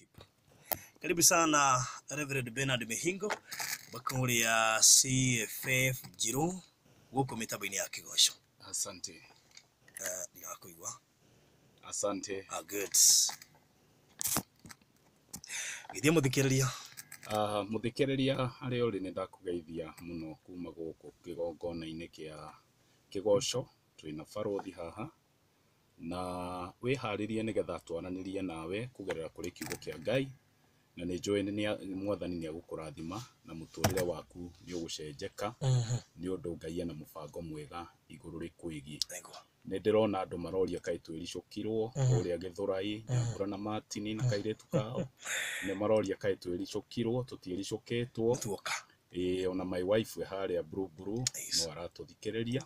YouTube. Karibu sana Reverend Bernard Mihingo bakuri ya CFF Jiro guko mitabaini ya Kigosho. Asante. Ninakuigwa. Asante. Good. Githia muthikiriria. Muthikiriria ari uri ni ndakugeithia muno kuma guku kigongona-ini kia Kigosho twina barothi haha na wiharirie nigetha twaranirie nawe kugerera kuri kiugo kia Ngai na ni njui ni mwathani ni agukurathima na muturire waku ni ugucenjeka ni undu Ngai na mubango mwega iguru rikuigi. Ni ndirona andu maroria kai twiricukirwo uria Githurai Nyambura na Martin na kairetu kao ni maroria kai twiricukirwo tutiricukitwo ona my wife haria Buruburu no aratuthikiriria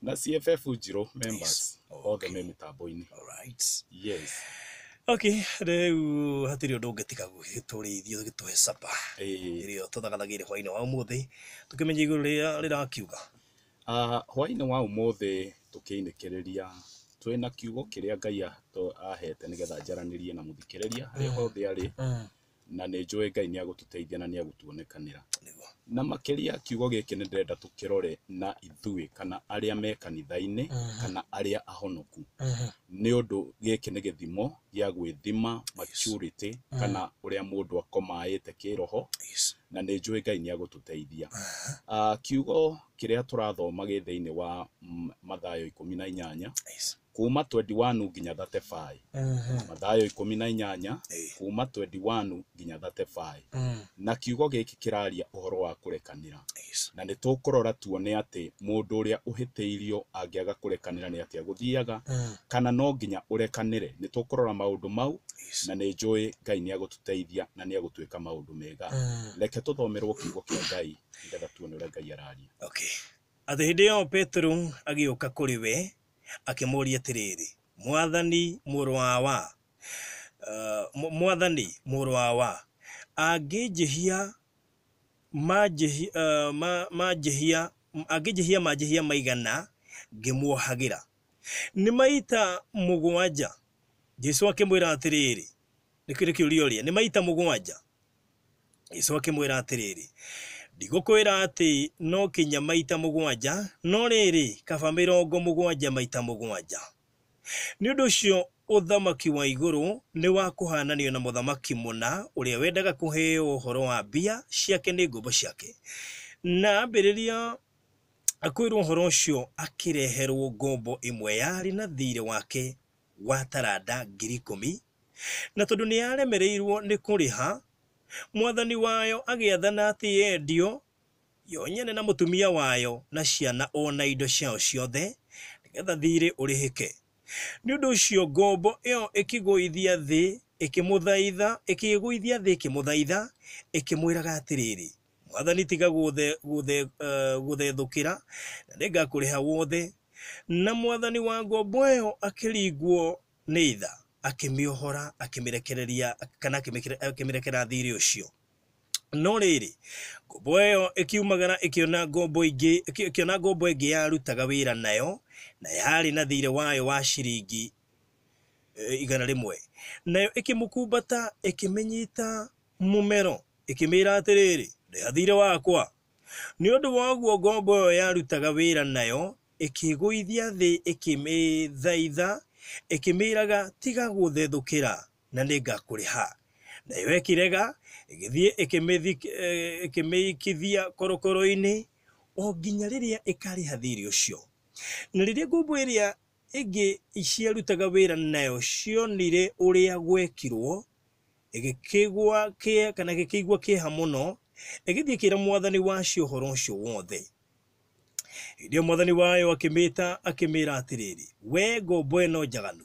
na CFF Jiro members othe me mitambo-ini. Alright. Yes. Okay, reu hatiri undu ngetika gwiturithio gituhe sapa irio tuthagathagira hwaini wa umuthi tukimenya iguru rirakiuga hwaini wa umuthi tukiinikereria twina kiugo kiria Ngai ahete nigetha njaranirie na muthikiriria haria hothe ari na ni njui Ngai ni agututeithia na ni agutuonekanira na makiria kiugo giki ni ndirenda tukirore na ithui kana aria me kanitha-ini kana aria ahonoku ni undu giki ni githimo gia gwithima maturity kana uria mundu akomaite kiroho na ni njui Ngai ni agututeithia. Kiugo kiria turathoma gi thiini wa Mathayo 18 kuma 21 nginya 35. Mathayo 18 kuma 21 nginya 35. Na kiugo giki kiraria uhoro wa kurekanira. Na ni tukurora tuone ati mundu uria uhiteirio angiaga kurekanira ni atia guthiaga kana no nginya urekanire. Ni tukurora maundu mau na ni njui Ngai ni agututeithia na ni agutwika maundu mega. Reke tuthomerwo kiugo kia Ngai nigetha tuone uria Ngai araria. Okay. Athe hindi yo Petro agiuka kuri we akimuria atiriri mwathani muru wa angijihia majihia maigana ngimuohagira ni maita mugwanja. Jesu akimwira atiriri nikire kiuria ni maita mugwanja. Jesu akimwira atiriri ndigukwira ati no kinya maita mugwanja no riri kaba 70 maita mugwanja. Ni undu ucio uthamaki wa iguru ni wa kuhananio na muthamaki muna uria wendaga kuheo uhoro wa mbia ciake ni ngombo ciake na ambiriria akwirwo uhoro ucio akireherwo ngombo imwe yari na thire wake wa taranda 10,000 na tondu ni aremereirwo ni kuriha mwathani wayo agiathana ati yendio yonyene na mutumia wayo na ciana ona indo ciao ciothe nigetha thire urihike. Ni undu ucio ngombo iyo ikiguithia thi ikimuthaitha ikimwiraga atiriri mwathani tiga guthethukira na ningakuriha wothe. Na mwathani wa ngombo iyo akiringwo ni itha akimiohora akimirekereria kana akimirekera thiri ucio. No riri ngombo iyo ikiumagara ikiona ngombo ingi yarutaga wira nayo na yari na thire wayo wa ciringi 100 nayo ikimukumbata ikimenyita mumero ikimira atiriri ndi thire wakwa. Ni undu waguo ngombo iyo yarutaga wira nayo ikiguithia thi ikimithaitha ikimiraga tiga guthethukira na ningakuriha. Nayo ikirega igithie ikimikithia korokoro-ini o nginya riria ikariha thiri ucio. Na riria ngombo iria ingi iciarutaga wira nayo cionire uria gwekirwo igikigwa kana gikigwa kiha muno igithie kira mwathani wacio uhoro ucio wothe. Ndio mwathani wayo akimira atiriri we ngombo ino njaganu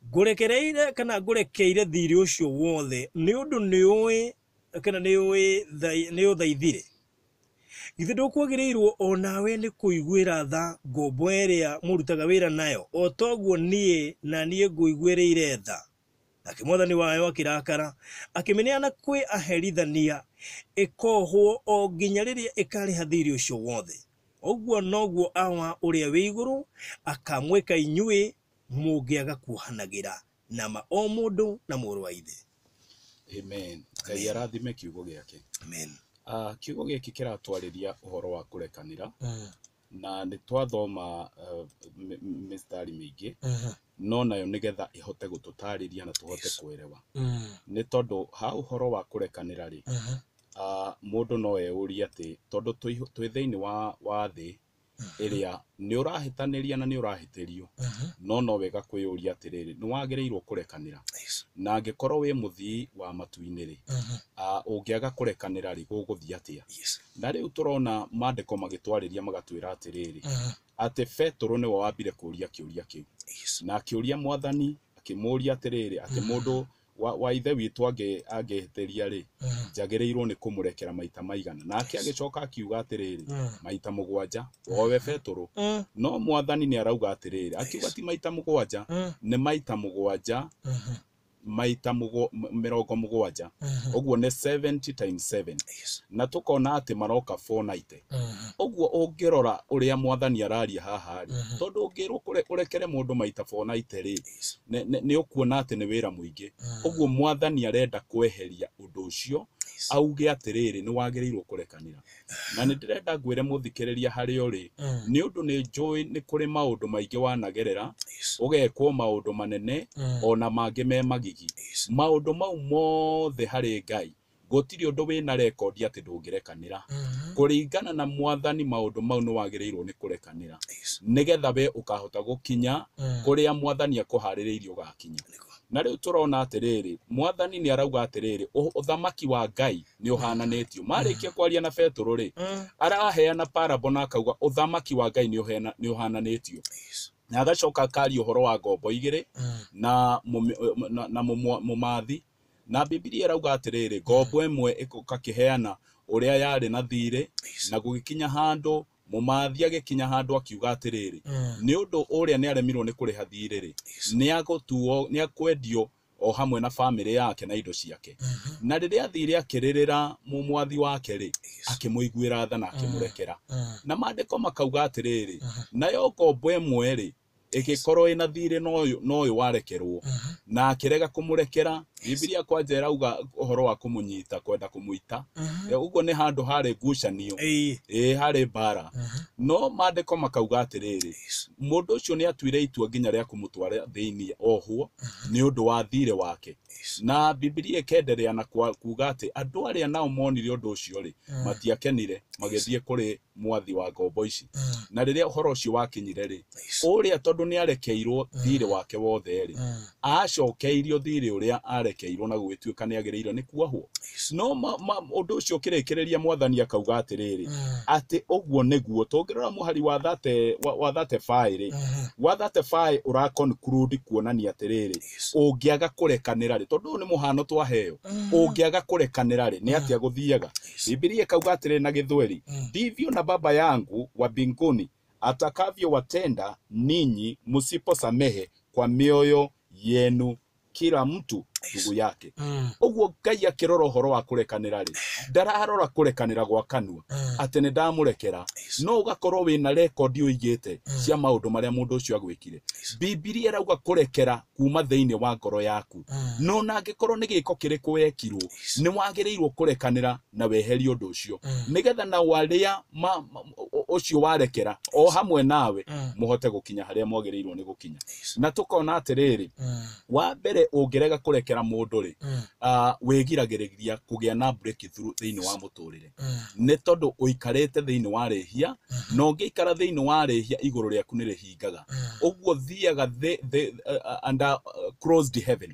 ngurekereire kana ngurekeire thiri ucio wothe ni undu niui kana ni uthaithire. Githe ndukwagirirwo onawe ni kuiguira tha ngombo iria murutaga wira nayo o toguo nie nguiguirire tha. Nake mwathani wayo akirakara akimineana kwi aherithania ikohwo o nginya riria ikariha thiri ucio wothe. Oguo noguo awa uria wi iguru akamweka inyui mungiaga kuhanagira nama o mundu na muru wa ithe. Amen. Ngai arathime kiugo giake. Amen. Kiugo giki kiratwarĩria ũhoro wa kũrekanĩra na nĩ twathoma mĩstari mĩingĩ no nayo nĩgetha ihote gũtũtarĩria na tũhote kwĩrewa. Nĩ tondũ ha ũhoro wa kũrekanĩra rĩ mũndũ no eyũrie atĩ tondũ twĩ thĩinĩ wa thĩ ĩrĩa nĩ ũrahĩtanĩria na nĩ ũrahĩtĩrio no wega kwĩyũria atĩrĩrĩ nĩ wagĩrĩirwo kũrekanĩra na angĩkorwo wĩ mũthii wa matu-inĩ rĩ ũngĩaga kũrekanĩra rĩ gũgũthiĩ atĩa. Na rĩu tũrona maandĩko magĩtwarĩria magatwĩra atĩrĩrĩ atĩ Petero nĩwe wambire kũũria kĩũria kĩu na akĩũria Mwathani akĩmũũria atĩrĩrĩ atĩ mũndũ wa ithe witũ angĩhĩtĩria rĩ njagĩrĩirwo nĩ kũmũrekera maita maigana. Nake agĩcoka akiuga atĩrĩrĩ maita 7 owe Petero. No Mwathani nĩ arauga atĩrĩrĩ akiuga ti maita 7 nĩ maita 7 maita 70 ũguo nĩ 70 times 7 na tũkona atĩ maroka 490. Ũguo ũngĩrora ũrĩa Mwathani araria haha rĩ tondũ ũngĩrwo ũrekere mũndũ maita 490 rĩ nĩ ũkuona atĩ nĩ wĩra mũingĩ. Ũguo Mwathani arenda kweheria ũndũ ũcio auge atĩrĩrĩ nĩ wagĩrĩirwo kũrekanĩra. Na nĩ ndĩrenda ngwĩre mũthikĩrĩria harĩ ũrĩ nĩ ũndũ nĩ njũĩ nĩ kũrĩ maũndũ maingĩ wanagerera ũgekwo maũndũ manene ona mangĩ me magigi. Maũndũ mau mothe harĩ Ngai gũtirĩ ũndũ wĩna rekondi atĩ ndũngĩrekanĩra. Kũringana na Mwathani maũndũ mau nĩ wagĩrĩirwo nĩ kũrekanĩra nĩgetha we ũkahota gũkinya kũrĩa Mwathani akũharĩrĩirie ũgakinya. Na rĩu tũrona atĩrĩrĩ Mwathani nĩ arauga atĩrĩrĩ ũthamaki wa Ngai nĩ ũhananĩtio. Marĩkia kwaria na Petero rĩ araheana parable na akauga ũthamaki wa Ngai nĩ ũhananĩtio. Na agacoka akaria ũhoro wa ngombo igĩrĩ na mũmathi. Na Biblia ĩrauga atĩrĩrĩ ngombo ĩmwe ĩkakĩheana ũrĩa yarĩ na thirĩ na gũgĩkinya handũ mũmathi agĩkinya handũ akiuga atĩrĩrĩ nĩ ũndũ ũrĩa nĩ aremirwo nĩ kũrĩha thirĩ rĩ nĩ akwendio o hamwe na famĩlĩ yake na indo ciake. Na rĩrĩa thirĩ akĩrĩrĩra mũmwathi wake rĩ akĩmũiguĩra tha na akĩmũrekera. Na maandĩko makauga atĩrĩrĩ nayo ngombo ĩmwe rĩ ĩgĩkorwo ĩna thirĩ no ũyũ warekerwo na akĩrega kũmũrekera. Biblia kwanja ĩrauga ũhoro wa kũmũnyita kwenda kũmũita. Ũguo nĩ handũ harĩ ngucanio harĩ mbara. No maandĩko makauga atĩrĩrĩ mũndũ ũcio nĩ atuire itua nginya rĩa kũmũtwara thĩinĩ ohwo nĩ ũndũ wa thirĩ wake. Na Biblia ĩkenderea na kuuga atĩ andũ arĩa nao monire ũndũ ũcio rĩ matiakenire magĩthiĩ kũrĩ mwathi wa ngombo ici. Na rĩrĩa ũhoro ũcio wakinyire rĩ ũrĩa tondũ nĩ arekeirwo thirĩ wake wothe rĩ acokeirio thirĩ ũrĩa arekeirwo na gũgĩtuĩka nĩ agĩrĩirwo nĩ kuohwo. No ũndũ ũcio ũkĩrĩkĩrĩria Mwathani akauga atĩrĩrĩ atĩ ũguo nĩguo tũngĩrora mũhari wa 35 rĩ wa 35 ũraconclude kuonania atĩrĩrĩ ũngĩaga kũrekanĩra rĩ tondũ nĩ mũhano twaheo ũngĩaga kũrekanĩra rĩ nĩ atĩa gũthiaga. Biblia ikauga atĩrĩrĩ na Gĩthweri ndivyo na Baba yangu wa mbinguni atakavyo watenda ninyi msiposamehe kwa mioyo yenu kila mtu ndugu yake. Ũguo Ngai akĩrora ũhoro wa kũrekanĩra rĩ ndararora kũrekanĩra gwa kanua atĩ nĩ ndamũrekera no ũgakorwo wĩna rekondi ũigĩte cia maũndũ marĩa mũndũ ũcio agwĩkire. Biblia ĩrauga kũrekera kuma thĩinĩ wa ngoro yaku no na angĩkorwo nĩ gĩko kĩrĩkũ wekirwo nĩ wagĩrĩirwo kũrekanĩra na weherie ũndũ ũcio nĩgetha na warĩa ũcio warekera o hamwe nawe mũhote gũkinya harĩa mwagĩrĩirwo nĩ gũkinya. Na tũkona atĩrĩrĩ wa mbere ũngĩrega kũrekera mũndũ rĩ wĩgiragĩrĩria kũgĩa na breakthrough thĩinĩ wa mũtũrĩre. Nĩ tondũ ũikarĩte thĩinĩ wa rĩhia na ũngĩikara thĩinĩ wa rĩhia igũrũ rĩaku nĩ rĩhingaga. Ũguo thiaga under closed heaven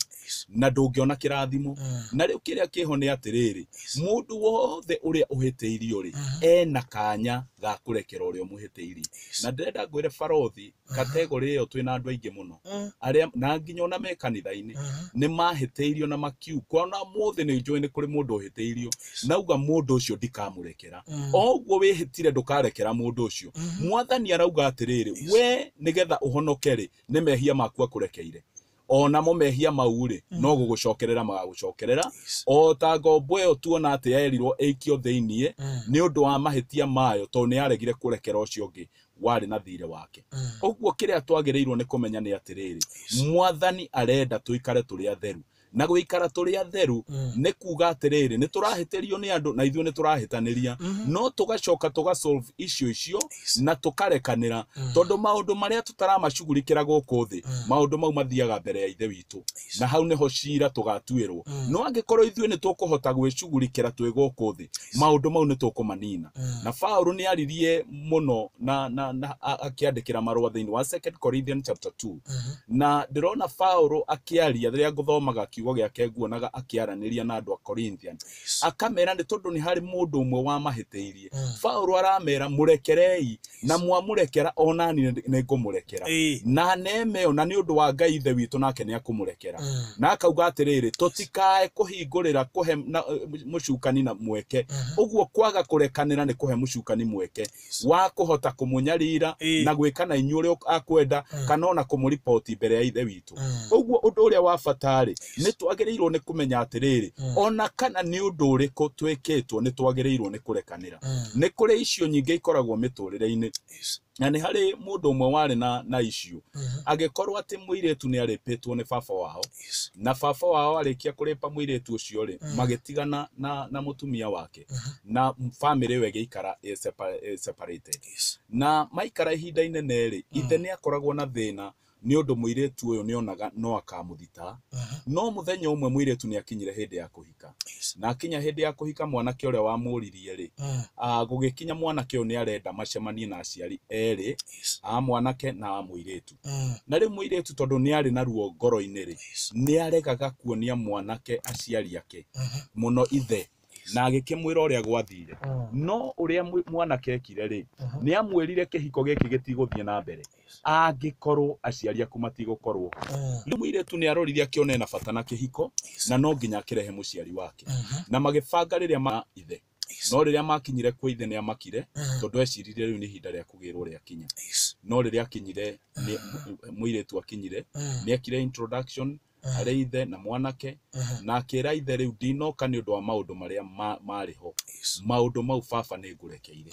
na ndũngĩona kĩrathimo. Na rĩu kĩrĩa kĩho nĩ atĩrĩrĩ mũndũ wothe ũrĩa ũhĩtĩirio rĩ ena kanya ga kũrekera ũrĩa ũmũhĩtĩirie. Na ndĩrenda ngwĩre barothi kategori ĩyo twĩna andũ aingĩ mũno arĩa na nginya ona me kanitha-inĩ nĩ mahĩtĩirio na makiu kwana mũthĩ nĩ njũĩ nĩ kũrĩ mũndũ ũhĩtĩirio nauga mũndũ ũcio ndikamũrekera. Oguo wĩhĩtire ndũkarekera mũndũ ũcio. Mwathani arauga atĩrĩrĩ we nĩgetha ũhonoke rĩ nĩ mehia maku akũrekeire ona mo mehia mau rĩ no gũgũcokerera magagũcokerera o ta ngombo ĩyo tuona atĩ yerirwo ĩikio thĩinĩ nĩ ũndũ wa mahĩtia mayo tondũ nĩ yaregire kũrekera ũcio ũngĩ warĩ na thirĩ wake. Ũguo kĩrĩa twagĩrĩirwo nĩ kũmenya nĩ atĩrĩrĩ Mwathani arenda tũikare tũrĩ atheru na guikara turi atheru ne kuga atiriri ni turahitirio ni andu na ithuĩ ni turahitaniria no tugacoka tuga solve issue icio na tukarekanira tondu maundu maria tutaramacugurikira guku thi maundu mau mathiaga mbere ya ithe witu na hau niho cira tugatuirwo no angikorwo ithuĩ ni tukuhota gwicugurikira twi guku thi maundu mau ni tukumanina na Paulo ni aririe muno na akiandikira marua thiini wa 2 Corinthians chapter 2 na ndirona Paulo akiaria riria nguthomaga kiugo giake nguonaga akiaraniria na andu a Corinthian akamera ni tondu ni hari mundu umwe wa mahiteirie Paulo aramera murekerei na mwamurekera onani ni ngumurekera na nemeo na ni undu wa Ngai ithe witu nake ni akumurekera na akauga atiriri tutikae kuhingurira kuhe mucukani na mweke uguo kwaga kurekanira ni kuhe mucukani mweke wa kuhota kumunyarira na gwikana inyure akwenda kana ona kumuripoti mbere ya ithe witu uguo undu uria wa fatari ni twagereirwo ni kumenya atiriri ona kana ni undu uriku twikitwo ni twagereirwo ni kurekanira ni kuri icio nyinge ikoragwo miturire-ini na ni hari mundu umwe wari na icio agikorwo ati muiretu ni aripitwo ni baba wao na baba wao arikia kuripa muiretu ucio ri magitigana na mutumia wake na family we giikara separated na maikara ihinda inene ri ithe ni akoragwo na thina ni undu muiretu uyu ni onaga no akamuthita no muthenya umwe muiretu ni akinyire hindi ya kuhika na akinya hindi ya kuhika mwanake uria wamuririe ri gugikinya mwanake uyu ni arenda macemanie na aciari eri mwanake na muiretu na ri muiretu tondu ni ari na ruo ngoro-ini ri ni aregaga kuonia mwanake aciari ake muno ithe na agikimwira uria gwathire no uria mwanake ekire ri ni amwirire kihiko giki gitiguthie na mbere angikorwo aciari aku matigukorwo muiretu ni arorithia kione na bata na kihiko na no nginya akirehe muciari wake na magibanga riria ma ithe no riria makinyire kwa ithe ni amakire tondu eciririe riu ni hinda ria kugirwo ria kinya no riria akinyire muiretu akinyire ni akire introduction ari ithe na mwanake na akira ithe riu ndinoka ni undu wa maundu maria mariho maundu mau baba ni ngurekeire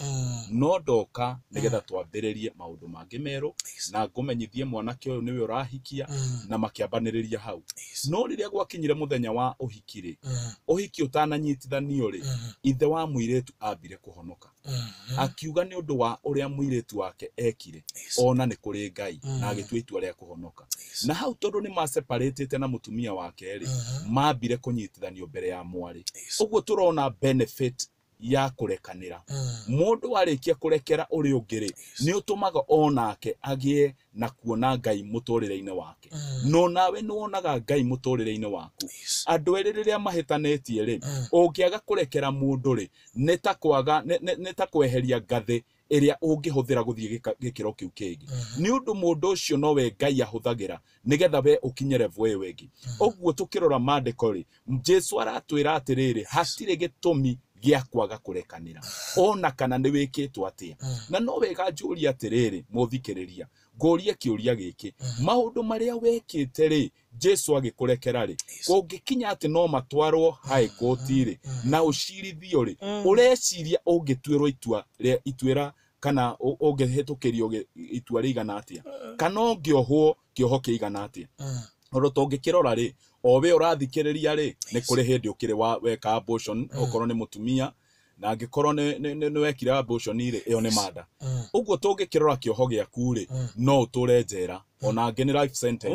no ndoka nigetha twambiririe maundu mangi meru na ngumenyithie mwanake uyu niwe urahikia na makiambaniriria hau no riria gwakinyire muthenya wa uhikire uhiki utananyitithanio ri ithe wa muiretu ambire kuhonoka akiuga ni undu wa uria muiretu wake ekire ona ni kuri Ngai na agitua itua ria kuhonoka na hau tondu ni ma separated na mutumia wake ri mambire kunyitithanio mbere ya mwari uguo turona benefit ya kurekanira mundu warikia kurekera uri ungiri ni utumaga onake agie na kuona Ngai muturire-ini wake no nawe ni wonaga Ngai muturire-ini waku andu eri riria mahitanetie ri ungiaga kurekera mundu ri ni ta kweheria ngathi iria ungihuthira guthie gikiro kiu kingi ni undu mundu ucio no we Ngai ahuthagira nigetha we ukinyere vwe wengi uguo tukirora mandiko ri Jesu aratwira atiriri hatire gitumi gia kwaga kurekanira ona kana ni wikitwo atia na no wega njuria atiriri muthikiriria ngorie kiuria giki maundu maria wekite ri Jesu agikurekera ri kungikinya ati no matwarwo high court ri na ucirithio ri ureciria ungitwirwo itwira kana ungihitukirio itua rigana atia kana ungiohwo kioho kiigana atia oro tongikirora ri owe urathikiriria ri ni kuri hindi ukiri weka abortion okorwo ni mutumia na angikorwo ni wekire abortion ri iyo ni mada uguo tungikirora kioho giaku ri no uture njera ona nge ni life sentence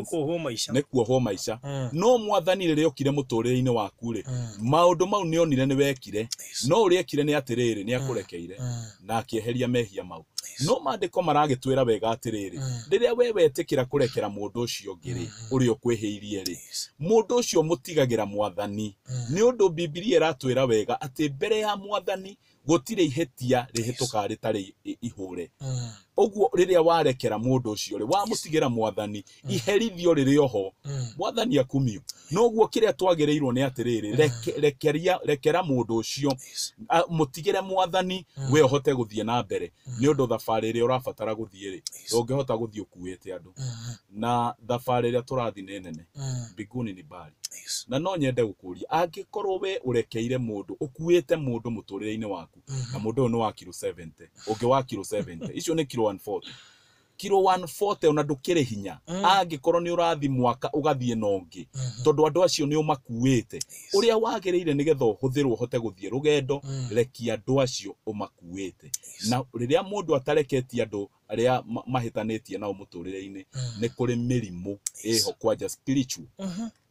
ni kuohwo maisha no mwathani riria ukire muturire-ini waku ri maundu mau ni onire ni wekire no uriekire ni atiriri ni akurekeire na akieheria mehia mau no mandiko maragitwira wega atiriri riria we wetikira kurekera mundu ucio ngiri uri ukwihiirie ri mundu ucio mutigagira mwathani ni undu Biblia iratwira wega ati mbere ya mwathani gutire ihetia rihituka ritari ihure uguo riria warekera mundu ucio ri wamutigira mwathani iherithio riria ho mwathani akumio no uguo kiria twagereirwo ni atiriri rekera mundu ucio mutigire mwathani we uhote guthie na mbere ni undu thabari iria urabatara guthie ri ungihota guthie ukuite andu na thabari iria turathi ni nene mbinguni ni mbali na no nyende gukuria angikorwo we urekeire mundu ukuite mundu muturire-ini waku na mundu no wa kilo 70 ungi wa kilo 70 icio ni kilo 140 kilo 140 ona ndukire hinya angikorwo ni urathi mwaka ugathie nongi tondu andu acio ni umakuite uria wagereire nigetha uhuthirwo hote guthie rugendo reki andu acio umakuite na riria mundu atareketie andu aria mahitanitie nao muturire-ini ni kuri mirimu eho kwaja spiritual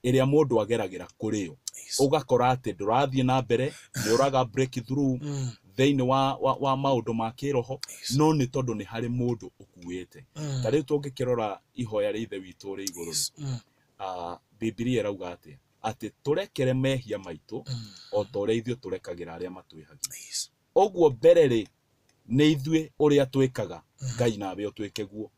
iria mundu ageragira kurio ugakora ati ndurathie na mbere ni uraga break through theini wa maundu ma kiroho no ni tondu ni hari mundu ukuite tari tungikirora ihoya ri ithe witu ri iguru Biblia irauga ati turekere mehia maitu o tore ithio turekagira aria matwihagia oguo berere ni ithue uria twikaga Ngai nawe utwike guo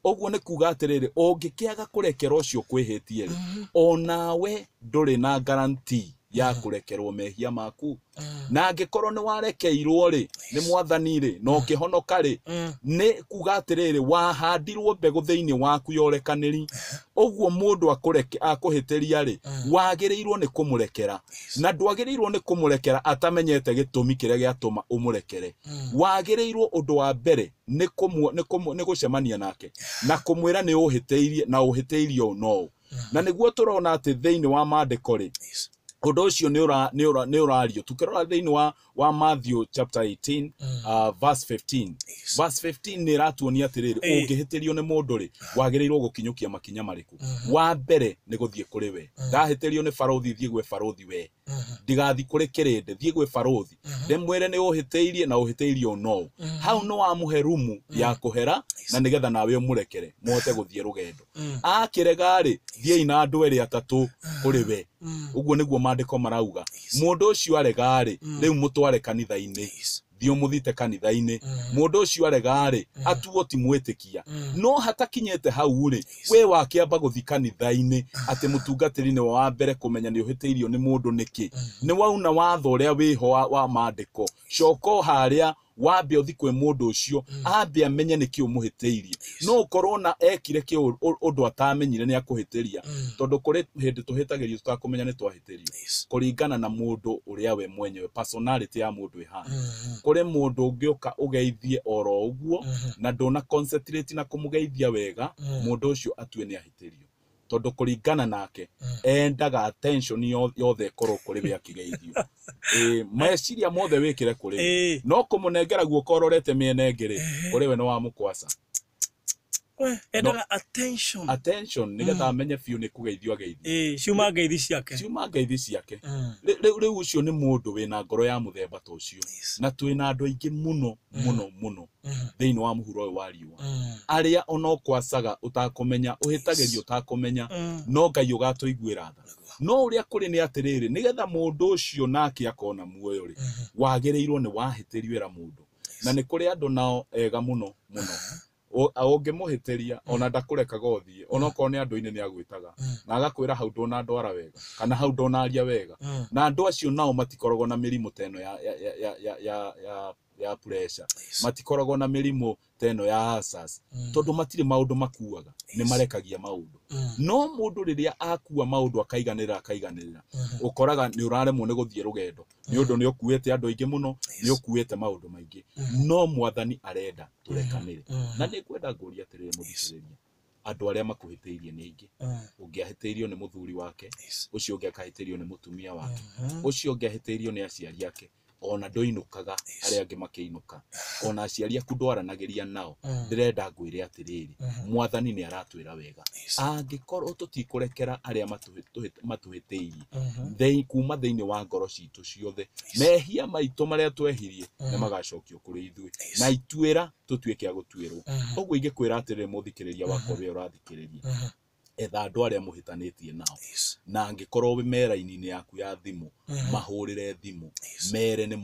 oguo ni kuga atiriri ungikiaga kurekera ucio kwihitie ri onawe nduri na guarantee ya kurekerwo mehia maku na angikorwo ni warekeirwo ri ni mwathani ri no kihonoka ri ni kuga atiriri wahandirwo mbegu theini waku yorekaniri oguo mundu akuhitiria ri wagirirwo ni kumurekera na ndwagirirwo ni kumurekera atamenyete gitumi kiria giatuma umurekere wagirirwo undu wa mbere ni gucemania nake na kumwira ni uhiteirie na uhiteirio no na niguo turona ati theini wa maandiko ri undu ucio ni urario tukirora theini wa Matthew chapter 18 verse 15 verse 15 ni ratuonia atiriri ungihitirio ni mundu ri wagirirwo gukinyukia makinya mariku wa mbere ni guthie kuri we ndahitirio ni farothi thie gwe farothi we ndigathi kuri kirinde thie gwe farothi ndemwire ni uhiteirie na uhiteirio no hau no amuhe rumu ya kuhera na nigetha nawe umurekere muhote guthie rugendo akirega ri thie ina andu eri atatu kuri we uguo niguo maandiko marauga mundu ucio arega ri riu mutware kanitha-ini thio muthite kanitha-ini mundu ucio arega ri atuo ti mwitikia no hatakinyete hau ri we wakiamba guthi kanitha-ini ati mutungatiri-ini wa mbere kumenya ni uhiteirio ni mundu niki ni wauna watho uria wiho wa maandiko coko haria wambe uthi kwe mundu ucio ambe amenye niki umuhiteirie no ukorwo na ekire ki undu atamenyire ni akuhitiria tondu kuri hindi tuhitagirio tutakumenya ni twahitirio kuringana na mundu uria we mwenyewe personality ya mundu ihana kuri mundu ungioka ugeithie oro uguo na ndona concentrate na kumugeithia wega mundu ucio atue ni ahitirio tondu kuringana nake endaga attention yothe korwo kuri we akigeithio meciria mothe wikire kuri no kumunengera guoko ororete miene ngiri kuri we no wa mukwasa endaga attention nigetha amenye biu ni kugeithio ageithio ciuma ngeithi ciake riu ucio ni mundu wina ngoro ya muthemba ta ucio na twina andu aingi muno theini wa muhuro wa riwa aria ono kwasaga utakumenya uhitagerio utakumenya no Ngai ugatuiguira tha no uria kuri ni atiriri nigetha mundu ucio nake akona muoyo ri wagirirwo ni wahitirio era mundu na ni kuri andu nao ega muno ungimuhitiria ona ndakureka gothie ona ko ni andu-ini ni agwitaga na agakwira hau ndona ndwara wega kana hau ndona aria wega na andu acio nao matikoragwo na mirimu teno ya pressure matikoragwo na mirimu teno ya asas tondu matire maundu makuaga ni marekagia maundu no mundu riria akua maundu akaiganira ukoraga ni uraremwo ni guthie rugendo ni undu ni ukuite andu aingi muno ni ukuite maundu maingi no mwathani arenda turekanire na ni kwenda nguria atiriri muthikiriria andu aria makuhiteirie ni aingi ungiahiteirio ni muthuri wake ucio ungiakahiteirio ni mutumia wake ucio ungiahiteirio ni aciari ake ona ndoinukaga aria angi makiinuka ona aciari aku ndwaranagiria nao ndirenda ngwire atiriri mwathani ni aratwira wega angikorwo tutikurekera aria matuhiteirie thei kuma theini wa ngoro citu ciothe mehia maitu maria twehirie ni magacokio kuri ithui na itwira tutuike agutwirwo oguo ingikwira atiriri muthikiriria wakwa we urathikiriria etha andu aria muhitanitie nao na angikorwo we mera-ini yaku ya thimu mahurire thimu mere ni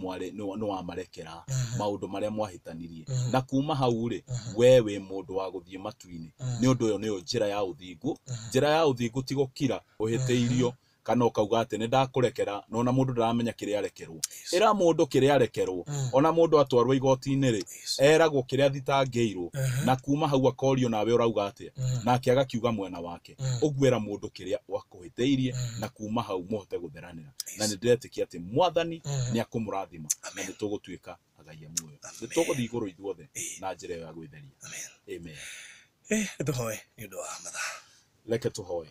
wamarekera maundu maria mwahitanirie na kuma hau ri we mundu wa guthie matu-ini ni undu uyo niyo njira ya uthingu ti gukira uhiteirio kana ukauga ati ni ndakurekera no na mundu ndaramenya kiria arekerwo era mundu kiria arekerwo ona mundu atwarwo igoti-ini ri eragwo kiria thitangiirwo na kuma hau akorio nawe urauga ati nake agakiuga mwena wake ugwira mundu kiria wakuhiteirie na kuma hau muhote gutheranira na ni ndetikia ati mwathani ni akumurathima na ni tugutuika agaia muoyo ni tuguthii iguru ithuothe na njira ya gwitheria amen tuhoe ni ndo matha leke tuhoe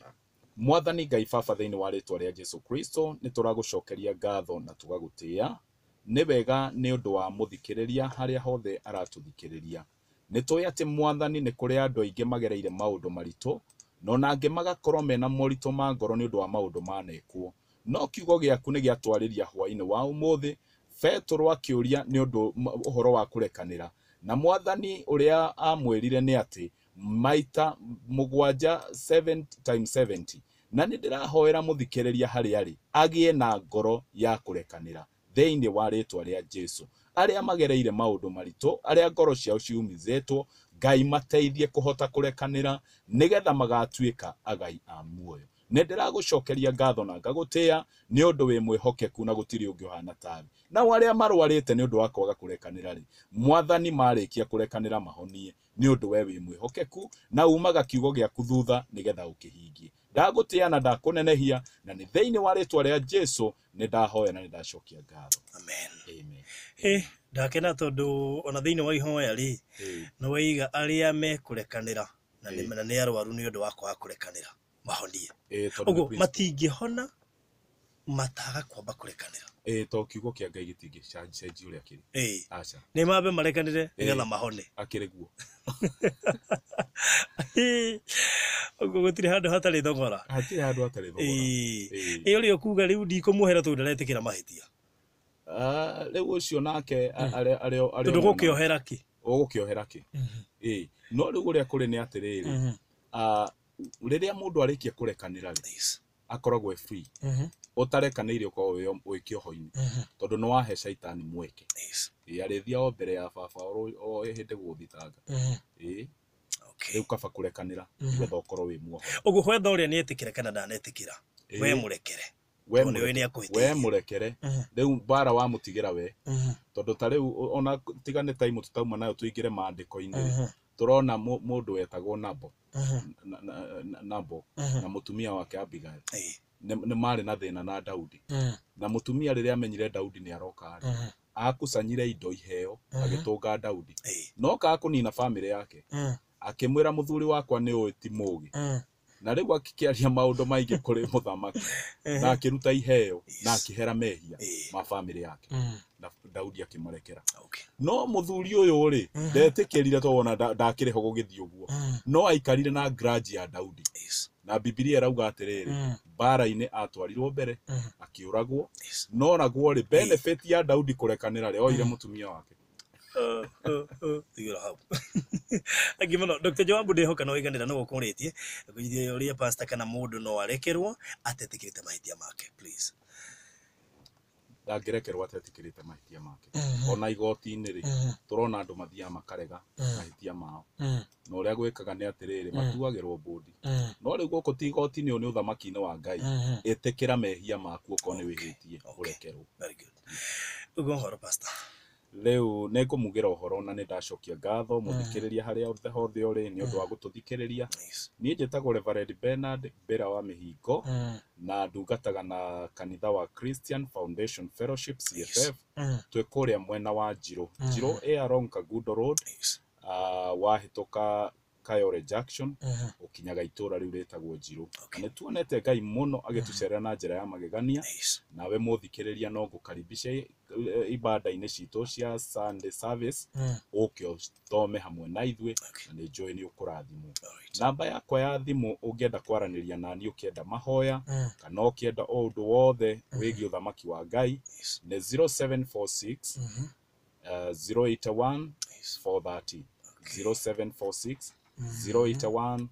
mwathani Ngai Baba thiini wa ritwa ria Jesu Kristo ni turagucokeria ngatho na tugagutia ni wega ni undu wa muthikiriria haria hothe aratuthikiriria ni tuya ati mwathani ni kuri andu aingi magereire maundu marito no nange magakorwo mena morito ma ngoro ni undu wa maundu manekwo no kiugo giaku ni giatwariria hwaini wa umuthi Petro akiuria ni undu uhoro wa kurekanira na mwathani uria amwirire ni ati maita mugwanja 7 times 70 na ni ndirahoera muthikiriria hari ari agie na ngoro ya kurekanira thiini wa ritwa ria Jesu aria magereire maundu marito aria ngoro ciao ciumizetwo Ngai mateithie kuhota kurekanira nigetha magatuika agai a muoyo ni ndiragucokeria ngatho na ngagutia ni undu wi mwihokeku na gutiri ungi uhana tawe na waria marwarite ni undu wa kwaga kurekanira ri mwathani marikia kurekanira mahonie ni undu we wi mwihokeku na umaga kiugo giaku thutha nigetha ukihingie ndagutia na ndakunenehia na ni thiini wa ritwa ria Jesu ni ndahoya na ni ndacokia ngatho amen ndakena tondu ona thiini wa ihoya ri no weiga aria me kurekanira na ni arwaru ni undu wa kwaga kurekanira mahonie ugo matingihona mataga kwamba kurekanira to kiugo kia Ngai gitingi cenji uria kiri acha ni mabe marekanire nigetha mahone akire guo ugo gutire handu hatari thogora iyo rio kuga riu ndikumuhera tu ndaretikira mahitia riu ucio nake ario tundu gukiohera ki ugukiohera ki no riu uria kuri ni atiriri riria mundu arikia kurekanira ri akoragwo free utarekanire uko wikioho-ini tondu no wahe shaitani mweke arithia o mbere ya baba o hinde guthitanga riu kaba kurekanira nigetha ukorwo wi muoho uguo hwetha uria ni etikire kana ndanetikira we murekere we murekere riu bara wa mutigira we tondu ta riu ona tigane time tutauma nayo tuingire maandiko-ini turona mundu wetagwo Nabo na mutumia wake Abigail ni mari na thina na Daudi na mutumia riria amenyire Daudi ni aroka akusanyire indo iheo agitunga Daudi no ka kunina family yake akimwira muthuri wakwa ni uti mugi na riu akikiaria maundu maingi kuri muthamaki na akiruta iheo na akihera mehia ma family yake na Daudi akimarekera no muthuri uyu ri ndetikirire to wona ndakiriho gugithii uguo no aikarire na grudge ya Daudi na Biblia irauga atiriri bara-ini atwarirwo mbere akiuragwo no naguo ri benefit ya Daudi kurekanira ri oire mutumia wake tigira hau agimano Dr. Joabu ndehoka no iganira no gukuritie kujithie uria pastor kana mundu no arekerwo atetikirite mahitia make please ndagerekerwo atetikirite mahitia make ona igoti-ini ri turona andu mathia makarega mahitia mao no uria gwikaga ni atiriri matuagirwo bodi no riu guku ti igoti-ini ni uthamaki-ini wa Ngai etikira mehia maku uko ni wihitie urekerwo very good ugo horo pastor riu nikumugira uhoro na ni ndacokia ngatho muthikiriria haria hothe uri ni undu wa gututhikiriria ni njitagwo Reverend Bernard Bera wa Mihingo na ndungataga na kanitha wa Christian Foundation Fellowship CFF twi kuria mwena wa Njiro along Kagundo Road wahituka Kayore Junction ukinyaga itura riu ritagwo Njiro ni tuonete Ngai muno agitucerera na njira ya magegania nawe muthikiriria no gukaribishe ibada-ini citu cia Sunday service ukio thome hamwe na ithwe na ni joy ni ukurathimwo namba yakwa ya thimu ungienda kwaraniria nani ukienda mahoya kana ukienda undu wothe wigi uthamaki wa Ngai ni 0746 081 430 0746 081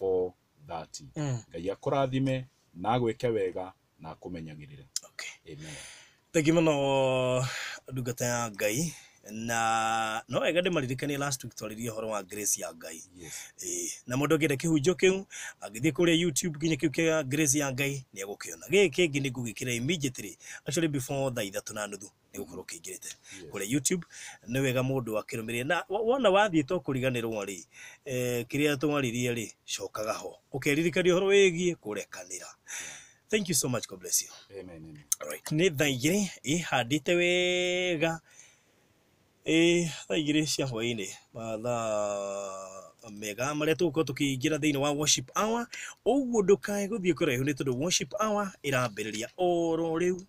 430 Ngai akurathime na gwike wega na kumenyagirire amen thank you muno ndungata ya Ngai na no wega ndimaririkanie last week twaririe horo wa Grace ya Ngai. Na mundu ngende kihunjo kiu agithie kuria YouTube kinya kiu kia Grace ya Ngai ni egukiona. Giki kingi ni ngugikira immediately, actually before thaa 3:30 ni gukorwo kingirite kuria YouTube. Ni wega mundu akirumiria na wona wathie to kuriganirwo ri kiria twaririe ri cokaga ho ukeririkania horo wigie kurekanira. Thank you so much. God bless you. Amen. All right. Ni thaa igiri handite wega thaa igiri cia hwaini mathaa mega maria tugukorwo tukiingira thiini wa worship hour. Uguo ndukae guthie kuraihu ni tondu worship hour irambiriria oro riu.